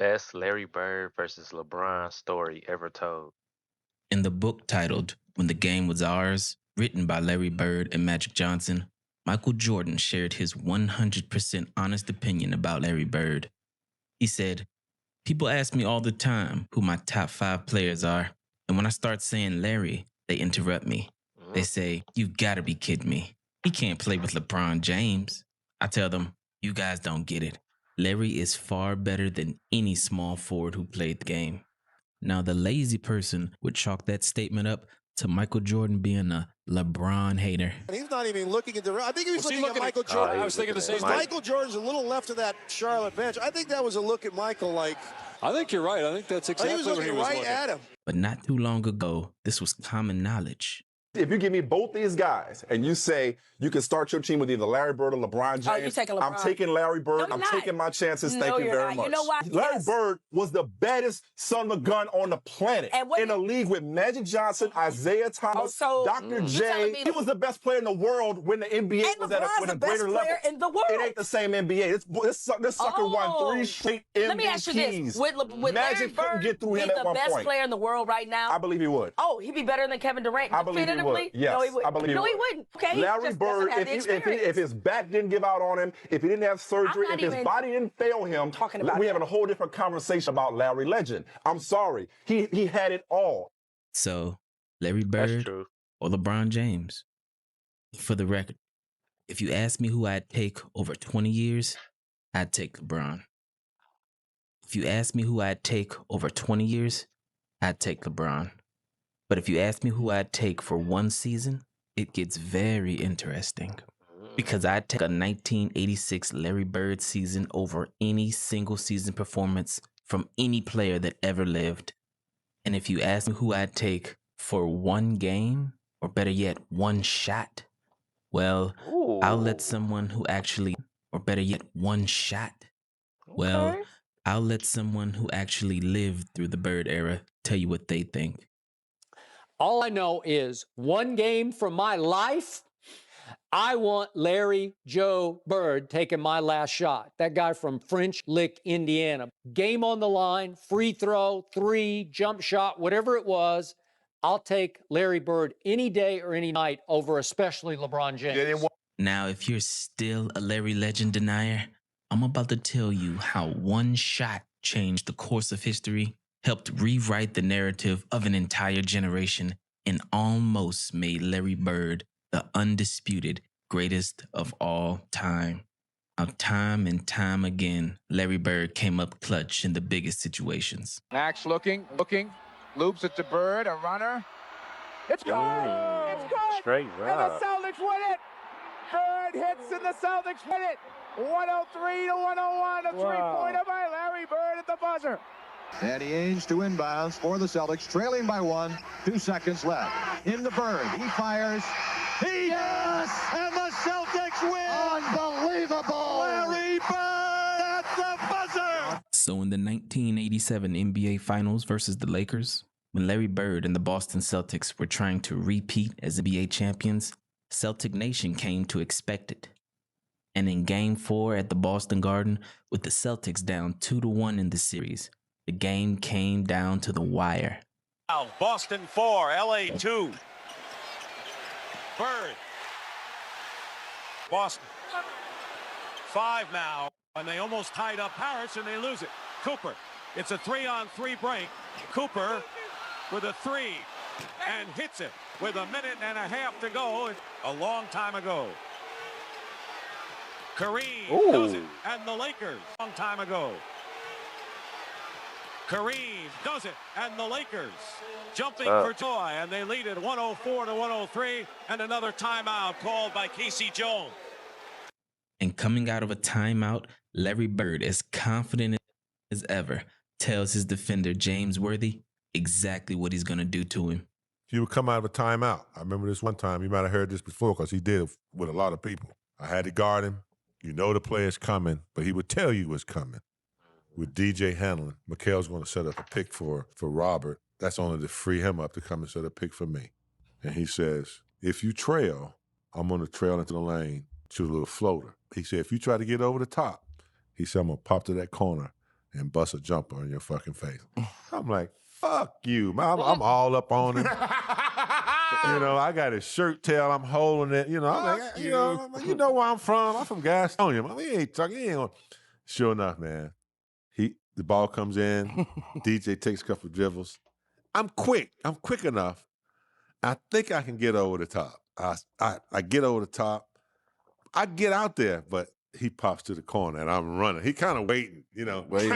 Best Larry Bird versus LeBron story ever told. In the book titled When the Game Was Ours, written by Larry Bird and Magic Johnson, Michael Jordan shared his 100% honest opinion about Larry Bird. He said, "People ask me all the time who my top 5 players are, and when I start saying Larry, they interrupt me. They say, 'You've got to be kidding me. He can't play with LeBron James.' I tell them, 'You guys don't get it. Larry is far better than any small forward who played the game.'" Now, the lazy person would chalk that statement up to Michael Jordan being a LeBron hater. He's not even looking at the. I think he was looking at Michael Jordan. I was thinking the same thing. Michael Jordan's a little left of that Charlotte bench. I think that was a look at Michael like. I think you're right. I think that's exactly what he was right looking at him. But not too long ago, this was common knowledge. If you give me both these guys and you say you can start your team with either Larry Bird or LeBron James, you're taking LeBron. I'm taking Larry Bird. No, I'm you're taking my chances. No, Thank you you're very not. much. You know why? Larry Yes. Bird was the baddest son of a gun on the planet. In a league with Magic Johnson, Isaiah Thomas, Dr. J. He was the best player in the world when the NBA was at a greater level. In the world. It ain't the same NBA. This sucker won 3 straight MVPs. Let me ask you this. Would Magic Larry couldn't get through Bird him be at the one best point. player in the world right now? I believe he would. Oh, he'd be better than Kevin Durant. I believe he would. Yes, No, he wouldn't. I believe he no, would. he wouldn't. Okay, he Larry just Bird, doesn't have the experience. if his back didn't give out on him, if he didn't have surgery, I'm if not his even body didn't fail him, talking about we're that. having a whole different conversation about Larry Legend. I'm sorry. He had it all. So, Larry Bird or LeBron James? For the record, if you ask me who I'd take over 20 years, I'd take LeBron. If you ask me who I'd take over 20 years, I'd take LeBron. But if you ask me who I'd take for one season, it gets very interesting. Because I'd take a 1986 Larry Bird season over any single season performance from any player that ever lived. And if you ask me who I'd take for one game, or better yet, one shot, well, I'll let someone who actually, or better yet, one shot. Well, I'll let someone who actually lived through the Bird era tell you what they think. All I know is one game from my life, I want Larry Joe Bird taking my last shot. That guy from French Lick, Indiana. Game on the line, free throw, 3, jump shot, whatever it was. I'll take Larry Bird any day or any night over especially LeBron James. Now, if you're still a Larry Legend denier, I'm about to tell you how one shot changed the course of history, helped rewrite the narrative of an entire generation, and almost made Larry Bird the undisputed greatest of all time. Now, time and time again, Larry Bird came up clutch in the biggest situations. Max looking, loops it to Bird, a runner. It's good! It's good! Straight And rob. the Celtics win it! Bird hits and the Celtics win it! 103 to 101, a three-pointer by Larry Bird at the buzzer. Danny Ainge to inbounds for the Celtics, trailing by 1, 2 seconds left. Into Bird, he fires. Yes! And the Celtics win! Unbelievable! Larry Bird at the buzzer! So in the 1987 NBA Finals versus the Lakers, when Larry Bird and the Boston Celtics were trying to repeat as NBA champions, Celtic Nation came to expect it. And in Game 4 at the Boston Garden, with the Celtics down 2-1 in the series, the game came down to the wire. Boston 4, LA 2. Bird. Boston 5 now, and they almost tied up Harris, and they lose it. Cooper, it's a 3-on-3 break. Cooper with a 3, and hits it with a minute and a half to go, a long time ago. Kareem does it, and the Lakers, long time ago. Kareem does it, and the Lakers jumping for joy, and they lead it 104 to 103, and another timeout called by Casey Jones. And coming out of a timeout, Larry Bird, as confident as ever, tells his defender, James Worthy, exactly what he's going to do to him. He would come out of a timeout. I remember this one time. You might have heard this before because he did it with a lot of people. I had to guard him. You know the player's coming, but he would tell you what's coming. With DJ handling, Mikhail's going to set up a pick for Robert. That's only to free him up to come and set a pick for me. And he says, if you trail, I'm going to trail into the lane to a little floater. He said, if you try to get over the top, he said, I'm going to pop to that corner and bust a jumper in your fucking face. I'm like, fuck you, man. I'm all up on him. I got his shirt tail. I'm holding it. I'm like, you know where I'm from. I'm from Gastonia. I mean, he ain't talking. He ain't gonna. Sure enough, man. The ball comes in. DJ takes a couple of dribbles. I'm quick. I'm quick enough. I think I can get over the top. I get over the top. I get out there, but he pops to the corner and I'm running. He kind of waiting, waiting.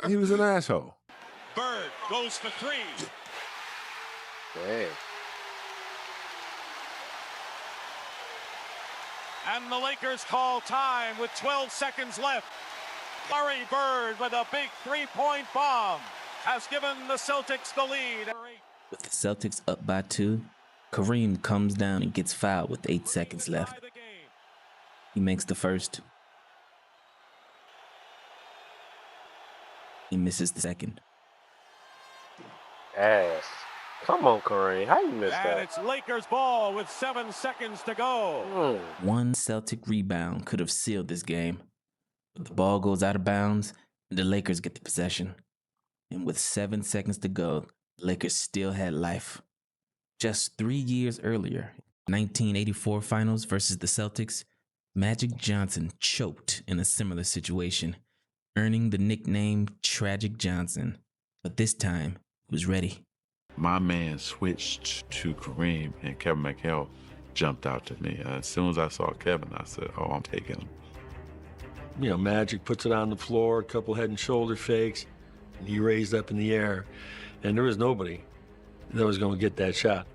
He was an asshole. Bird goes for three. Hey. And the Lakers call time with 12 seconds left. Larry Bird with a big three-point bomb has given the Celtics the lead. With the Celtics up by 2, Kareem comes down and gets fouled with 8 seconds left. He makes the first. He misses the second. Ass. Come on, Kareem. How you miss that? And it's Lakers ball with 7 seconds to go. One Celtic rebound could have sealed this game. But the ball goes out of bounds, and the Lakers get the possession. And with 7 seconds to go, the Lakers still had life. Just 3 years earlier, 1984 finals versus the Celtics, Magic Johnson choked in a similar situation, earning the nickname Tragic Johnson. But this time, he was ready. My man switched to Kareem, and Kevin McHale jumped out to me. As soon as I saw Kevin, I said, oh, I'm taking him. Magic puts it on the floor, a couple head and shoulder fakes, and he raised up in the air. And there was nobody that was going to get that shot.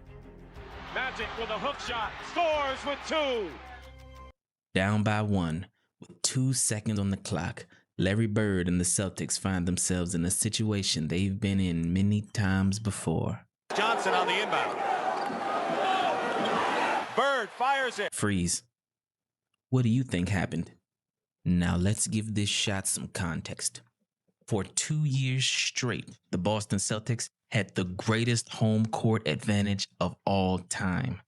Magic with a hook shot, scores with 2. Down by 1, with 2 seconds on the clock, Larry Bird and the Celtics find themselves in a situation they've been in many times before. Johnson on the inbound. Bird fires it. Freeze. What do you think happened? Now let's give this shot some context. For 2 years straight, the Boston Celtics had the greatest home court advantage of all time.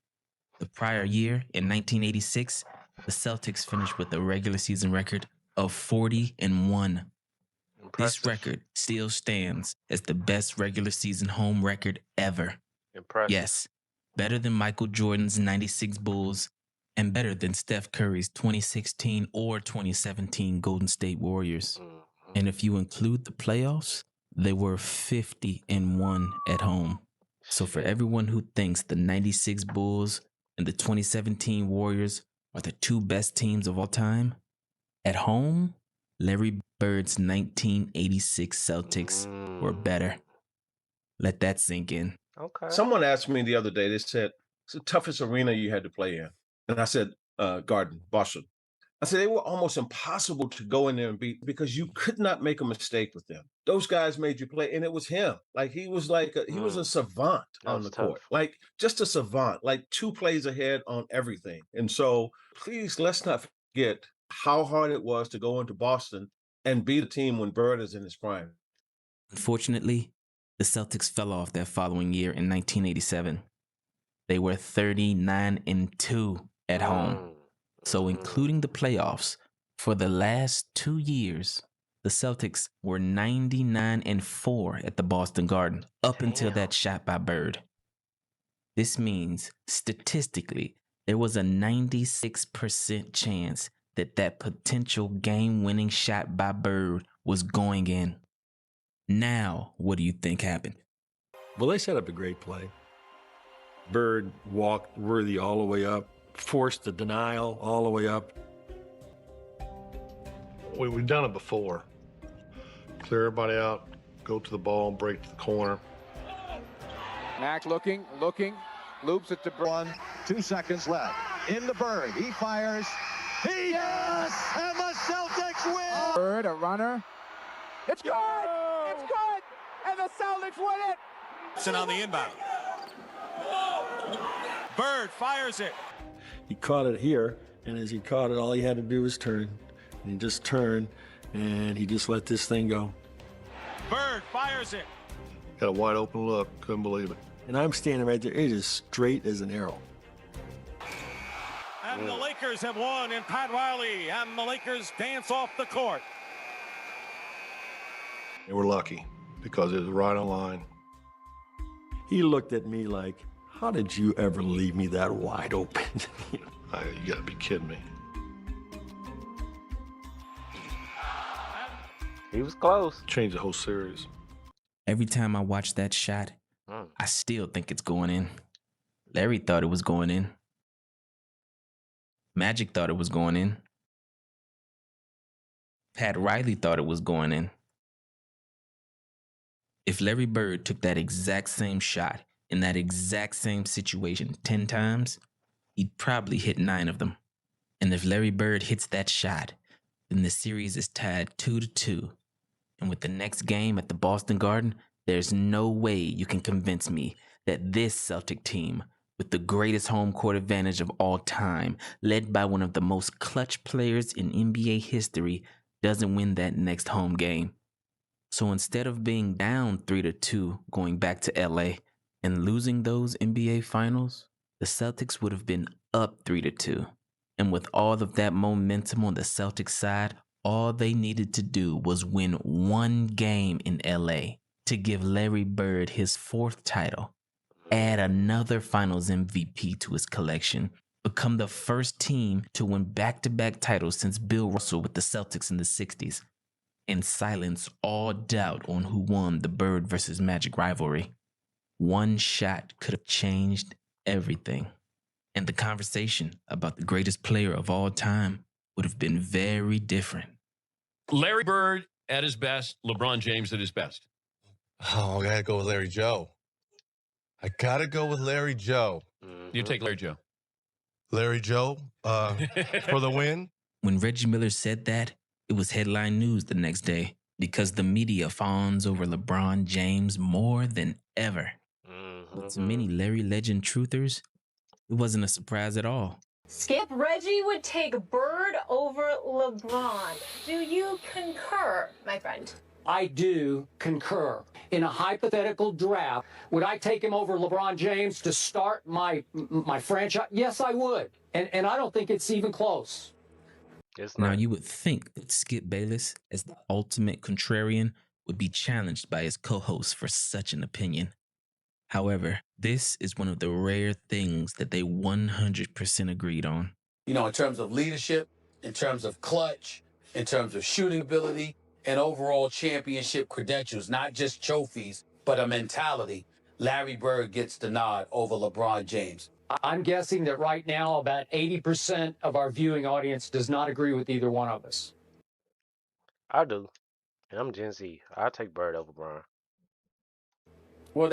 The prior year, in 1986, the Celtics finished with a regular season record of 40-1. This record still stands as the best regular season home record ever. Impressive. Yes, better than Michael Jordan's 96 Bulls and better than Steph Curry's 2016 or 2017 Golden State Warriors. And if you include the playoffs, they were 50-1 at home. So for everyone who thinks the 96 Bulls and the 2017 Warriors are the 2 best teams of all time, at home, Larry Bird's 1986 Celtics were better. Let that sink in. Okay. Someone asked me the other day, they said, it's the toughest arena you had to play in. And I said, Garden, Boston. I said, they were almost impossible to go in there and beat because you could not make a mistake with them. Those guys made you play, and it was him. Like, he was he was a savant on the court. Like, just a savant, like 2 plays ahead on everything. And so, please, let's not forget how hard it was to go into Boston and beat a team when Bird is in his prime. Unfortunately, the Celtics fell off that following year in 1987. They were 39-2 at home. So including the playoffs, for the last 2 years, the Celtics were 99-4 at the Boston Garden up until that shot by Bird. This means, statistically, there was a 96% chance that potential game-winning shot by Bird was going in. Now, what do you think happened? Well, they set up a great play. Bird walked Worthy all the way up, forced the denial all the way up. We've done it before. Clear everybody out, go to the ball, break to the corner. Mack looking, loops it to Bird. 2 seconds left. Into Bird. He fires. Yes! And the Celtics win! Bird, a runner. It's good! It's good! And the Celtics win it! Johnson on the inbound. Bird fires it. He caught it here, and as he caught it, all he had to do was turn. And he just turned, and he just let this thing go. Bird fires it. Got a wide open look, couldn't believe it. And I'm standing right there. It is straight as an arrow. And the Lakers have won, and Pat Riley and the Lakers dance off the court. They were lucky because it was right on line. He looked at me like, how did you ever leave me that wide open? You gotta be kidding me. He was close. Changed the whole series. Every time I watch that shot, I still think it's going in. Larry thought it was going in. Magic thought it was going in. Pat Riley thought it was going in. If Larry Bird took that exact same shot in that exact same situation 10 times, he'd probably hit 9 of them. And if Larry Bird hits that shot, then the series is tied 2-2. And with the next game at the Boston Garden, there's no way you can convince me that this Celtic team, with the greatest home court advantage of all time, led by one of the most clutch players in NBA history, doesn't win that next home game. So instead of being down 3-2 going back to LA and losing those NBA finals, the Celtics would have been up 3-2. And with all of that momentum on the Celtics side, all they needed to do was win one game in LA to give Larry Bird his 4th title, add another Finals MVP to his collection, become the first team to win back-to-back titles since Bill Russell with the Celtics in the 60s, and silence all doubt on who won the Bird versus Magic rivalry. One shot could have changed everything. And the conversation about the greatest player of all time would have been very different. Larry Bird at his best, LeBron James at his best. Oh, I gotta go with Larry Joe. I gotta go with Larry Joe. You take Larry Joe. Larry Joe for the win. When Reggie Miller said that, it was headline news the next day because the media fawns over LeBron James more than ever. But to many Larry Legend truthers, it wasn't a surprise at all. Skip, Reggie would take Bird over LeBron. Do you concur, my friend? I do concur. In a hypothetical draft, would I take him over LeBron James to start my franchise? Yes, I would. And I don't think it's even close. Now, you would think that Skip Bayless, as the ultimate contrarian, would be challenged by his co-host for such an opinion. However, this is one of the rare things that they 100% agreed on. You know, in terms of leadership, in terms of clutch, in terms of shooting ability, and overall championship credentials, not just trophies, but a mentality, Larry Bird gets the nod over LeBron James. I'm guessing that right now about 80% of our viewing audience does not agree with either one of us. I do. And I'm Gen Z. I'll take Bird over Bron. Well,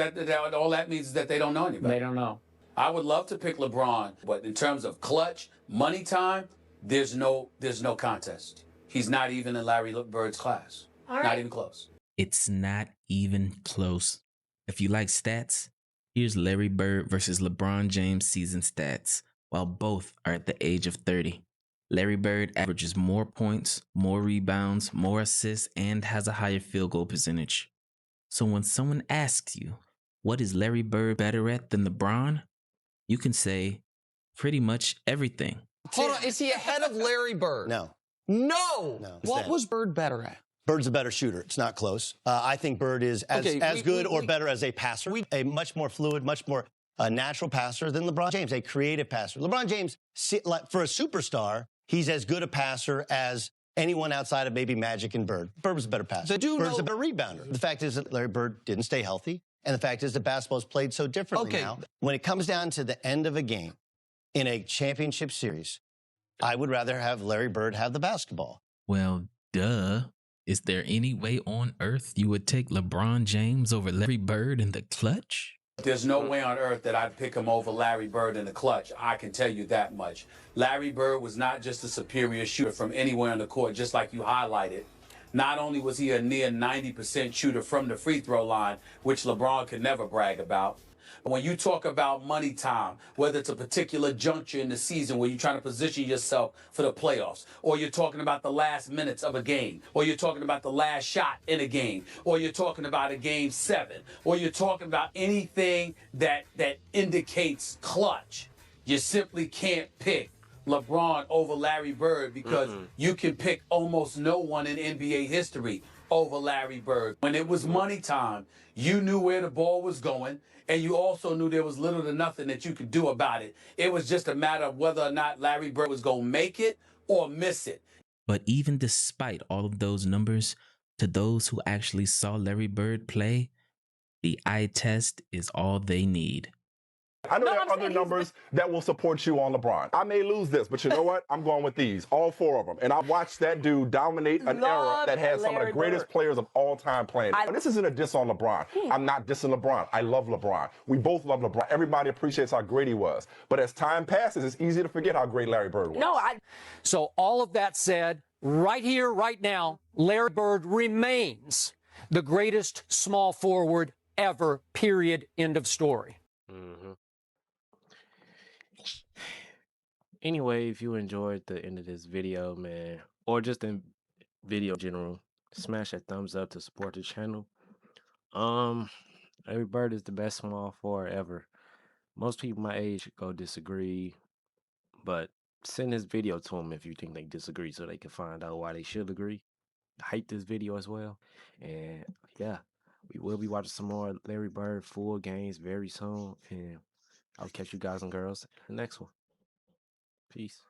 all that means is that they don't know anybody. They don't know. I would love to pick LeBron, but in terms of clutch, money time, there's no contest. He's not even in Larry Bird's class. Not even close. It's not even close. If you like stats, here's Larry Bird versus LeBron James season stats, while both are at the age of 30. Larry Bird averages more points, more rebounds, more assists, and has a higher field goal percentage. So when someone asks you, what is Larry Bird better at than LeBron? You can say, pretty much everything. Hold on, is he ahead of Larry Bird? No. No! What was Bird better at? Bird's a better shooter. It's not close. I think Bird is as good or better as a passer. A much more fluid, much more natural passer than LeBron James, a creative passer. LeBron James, for a superstar, he's as good a passer as anyone outside of maybe Magic and Bird. Bird was a better passer. Bird's a better rebounder. The fact is that Larry Bird didn't stay healthy, and the fact is that basketball is played so differently now. When it comes down to the end of a game in a championship series, I would rather have Larry Bird have the basketball. Well, duh. Is there any way on earth you would take LeBron James over Larry Bird in the clutch? There's no way on earth that I'd pick him over Larry Bird in the clutch. I can tell you that much. Larry Bird was not just a superior shooter from anywhere on the court, just like you highlighted. Not only was he a near 90% shooter from the free throw line, which LeBron could never brag about. When you talk about money time, whether it's a particular juncture in the season where you're trying to position yourself for the playoffs, or you're talking about the last minutes of a game, or you're talking about the last shot in a game, or you're talking about a game 7, or you're talking about anything that indicates clutch, you simply can't pick LeBron over Larry Bird because you can pick almost no one in NBA history over Larry Bird. When it was money time, you knew where the ball was going, and you also knew there was little to nothing that you could do about it. It was just a matter of whether or not Larry Bird was going to make it or miss it. But even despite all of those numbers, to those who actually saw Larry Bird play, the eye test is all they need. I know there are other numbers that will support you on LeBron. I may lose this, but you know what? I'm going with these, all four of them. And I watched that dude dominate an era that has some of the greatest players of all time playing. And this isn't a diss on LeBron. I'm not dissing LeBron. I love LeBron. We both love LeBron. Everybody appreciates how great he was. But as time passes, it's easy to forget how great Larry Bird was. So all of that said, right here, right now, Larry Bird remains the greatest small forward ever, period, end of story. Anyway, if you enjoyed the end of this video, man, or just in video in general, smash that thumbs up to support the channel. Larry Bird is the best small forward ever. Most people my age go disagree, but send this video to them if you think they disagree so they can find out why they should agree. Hype this video as well. And yeah, we will be watching some more Larry Bird full games very soon. And I'll catch you guys and girls in the next one. Peace.